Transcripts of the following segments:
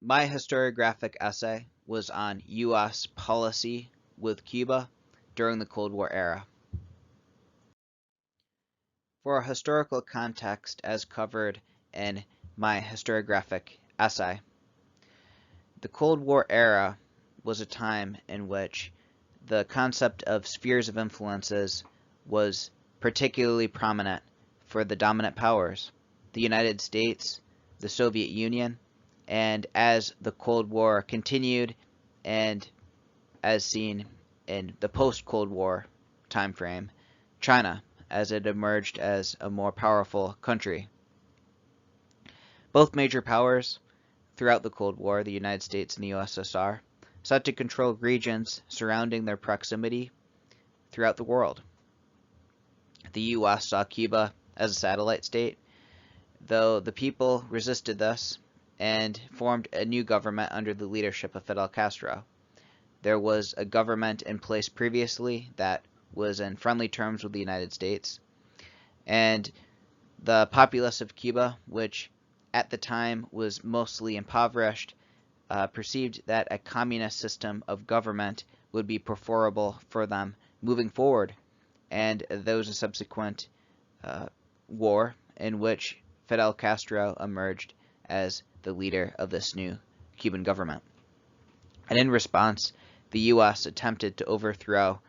My historiographic essay was on U.S. policy with Cuba during the Cold War era. For a historical context as covered in my historiographic essay, the Cold War era was a time in which the concept of spheres of influences was particularly prominent for the dominant powers, the United States, the Soviet Union, and as the Cold War continued and as seen in the post-Cold War timeframe, China, as it emerged as a more powerful country. Both major powers throughout the Cold War, the United States and the USSR, sought to control regions surrounding their proximity throughout the world. The U.S. saw Cuba as a satellite state, though the people resisted this and formed a new government under the leadership of Fidel Castro. There was a government in place previously that was in friendly terms with the United States, and the populace of Cuba, which at the time was mostly impoverished, perceived that a communist system of government would be preferable for them moving forward, and there was a subsequent war in which Fidel Castro emerged as the leader of this new Cuban government. And in response, the U.S. attempted to overthrow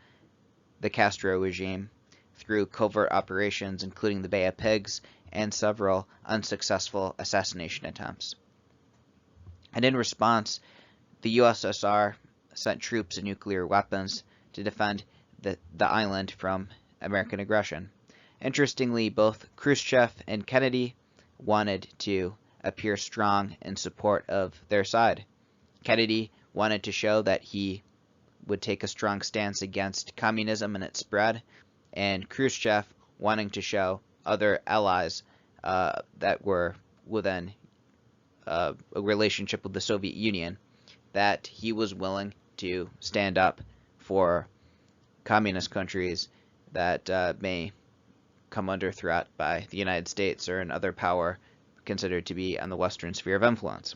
the Castro regime through covert operations, including the Bay of Pigs and several unsuccessful assassination attempts. And in response, the USSR sent troops and nuclear weapons to defend the island from American aggression. Interestingly, both Khrushchev and Kennedy wanted to appear strong in support of their side. Kennedy wanted to show that he would take a strong stance against communism and its spread, and Khrushchev wanting to show other allies that were within a relationship with the Soviet Union that he was willing to stand up for communist countries that may come under threat by the United States or another power considered to be on the Western sphere of influence.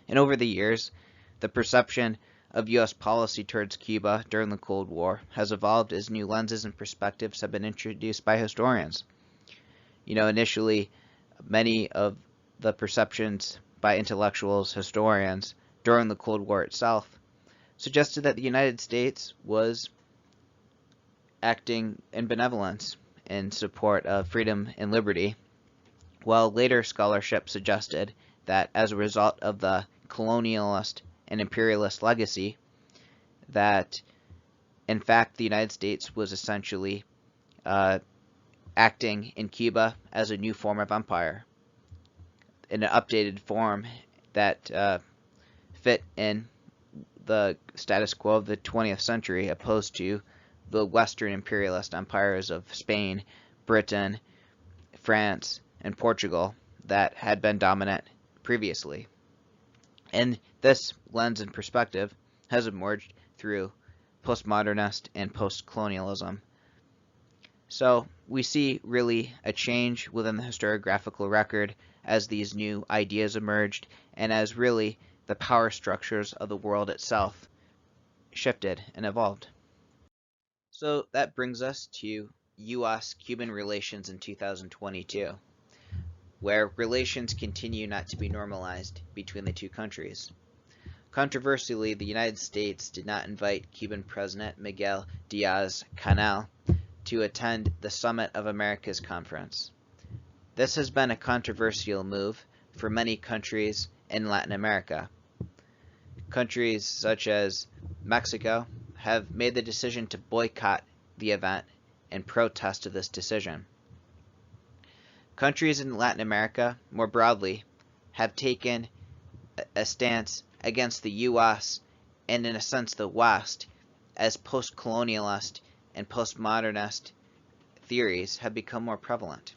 And over the years, the perception of U.S. policy towards Cuba during the Cold War has evolved as new lenses and perspectives have been introduced by historians. Initially, many of the perceptions by intellectuals, historians, during the Cold War itself suggested that the United States was acting in benevolence in support of freedom and liberty, while later scholarship suggested that as a result of the colonialist and imperialist legacy, that in fact the United States was essentially acting in Cuba as a new form of empire, in an updated form that fit in the status quo of the 20th century, opposed to the Western imperialist empires of Spain, Britain, France, and Portugal that had been dominant previously. And this lens and perspective has emerged through postmodernist and postcolonialism. So we see really a change within the historiographical record as these new ideas emerged and as really the power structures of the world itself shifted and evolved. So that brings us to US-Cuban relations in 2022, where relations continue not to be normalized between the two countries. Controversially, the United States did not invite Cuban President Miguel Diaz-Canel to attend the Summit of Americas conference. This has been a controversial move for many countries in Latin America. Countries such as Mexico have made the decision to boycott the event in protest of this decision. Countries in Latin America, more broadly, have taken a stance against the U.S. and, in a sense, the West, as post-colonialist and postmodernist theories have become more prevalent.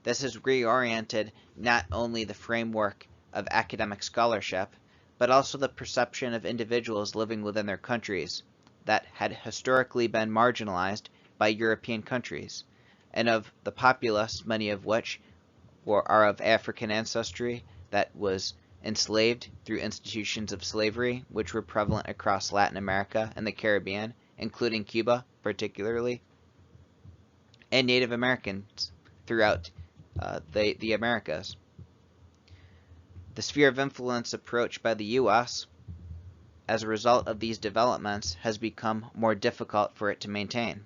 This has reoriented not only the framework of academic scholarship, but also the perception of individuals living within their countries that had historically been marginalized by European countries, and of the populace, many of which are of African ancestry, that was enslaved through institutions of slavery, which were prevalent across Latin America and the Caribbean, including Cuba particularly, and Native Americans throughout the Americas. The sphere of influence approach by the U.S. as a result of these developments has become more difficult for it to maintain.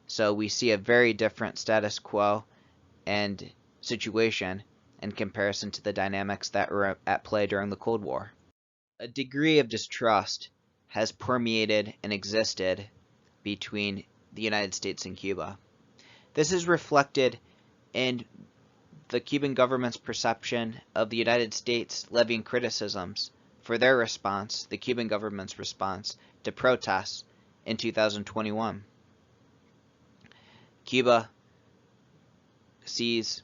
So we see a very different status quo and situation in comparison to the dynamics that were at play during the Cold War. A degree of distrust has permeated and existed between the United States and Cuba. This is reflected in the Cuban government's perception of the United States levying criticisms for their response, the Cuban government's response, to protests in 2021. Cuba sees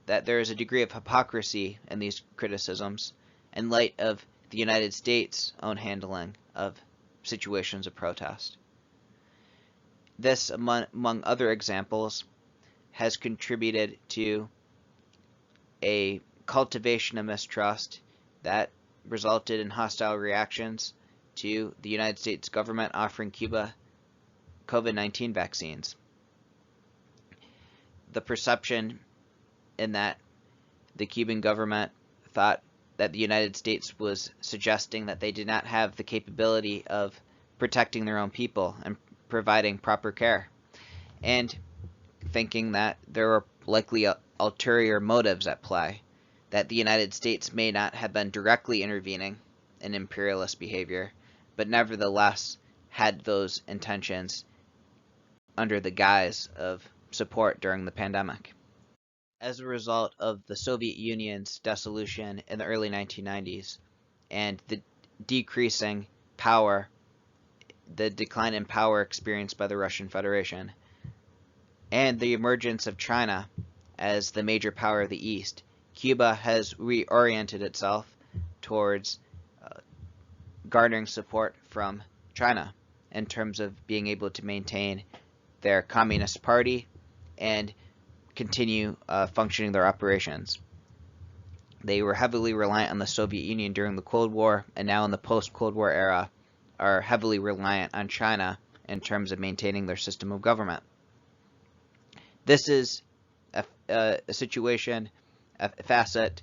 that there is a degree of hypocrisy in these criticisms in light of the United States' own handling of situations of protest. This, among other examples, has contributed to a cultivation of mistrust that resulted in hostile reactions to the United States government offering Cuba COVID-19 vaccines. The perception in that the Cuban government thought that the United States was suggesting that they did not have the capability of protecting their own people and providing proper care, and thinking that there were likely ulterior motives at play, that the United States may not have been directly intervening in imperialist behavior, but nevertheless had those intentions under the guise of support during the pandemic. As a result of the Soviet Union's dissolution in the early 1990s and the decreasing power, the decline in power experienced by the Russian Federation, and the emergence of China as the major power of the East, Cuba has reoriented itself towards garnering support from China in terms of being able to maintain their Communist Party and continue functioning their operations. They were heavily reliant on the Soviet Union during the Cold War, and now in the post-Cold War era are heavily reliant on China in terms of maintaining their system of government. This is a situation, a facet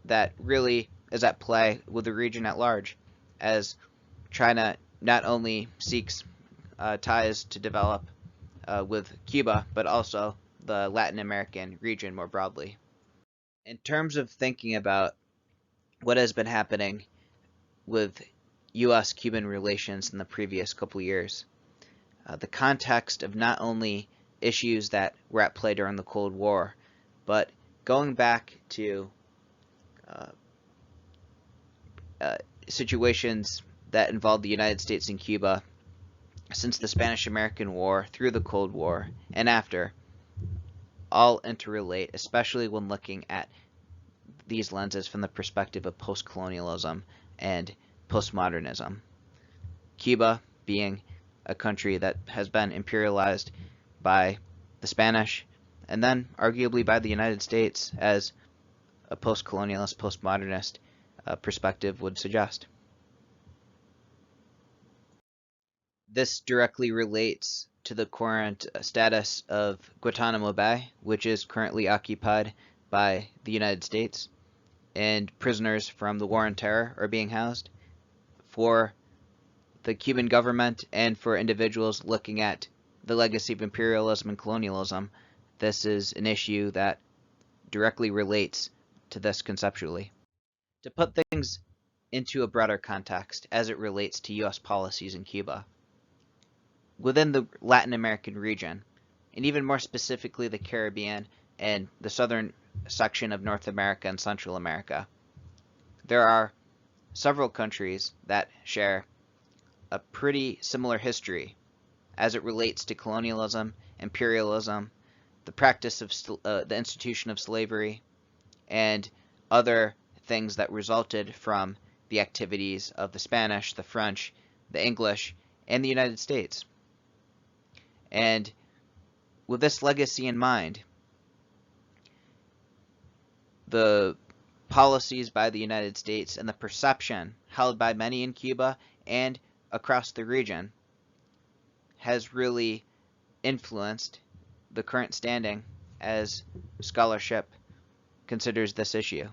that really is at play with the region at large, as China not only seeks ties to develop with Cuba, but also the Latin American region more broadly. In terms of thinking about what has been happening with US-Cuban relations in the previous couple years, the context of not only issues that were at play during the Cold War, but going back to situations that involved the United States and Cuba since the Spanish-American War, through the Cold War, and after, all interrelate, especially when looking at these lenses from the perspective of post-colonialism and postmodernism. Cuba being a country that has been imperialized by the Spanish, and then arguably by the United States, as a post-colonialist, postmodernist perspective would suggest. This directly relates to the current status of Guantanamo Bay, which is currently occupied by the United States, and prisoners from the War on Terror are being housed. For the Cuban government and for individuals looking at the legacy of imperialism and colonialism, this is an issue that directly relates to this conceptually. To put things into a broader context as it relates to U.S. policies in Cuba, within the Latin American region, and even more specifically the Caribbean and the southern section of North America and Central America, there are several countries that share a pretty similar history as it relates to colonialism, imperialism, the practice of the institution of slavery, and other things that resulted from the activities of the Spanish, the French, the English, and the United States. And with this legacy in mind, the policies by the United States and the perception held by many in Cuba and across the region has really influenced the current standing as scholarship considers this issue.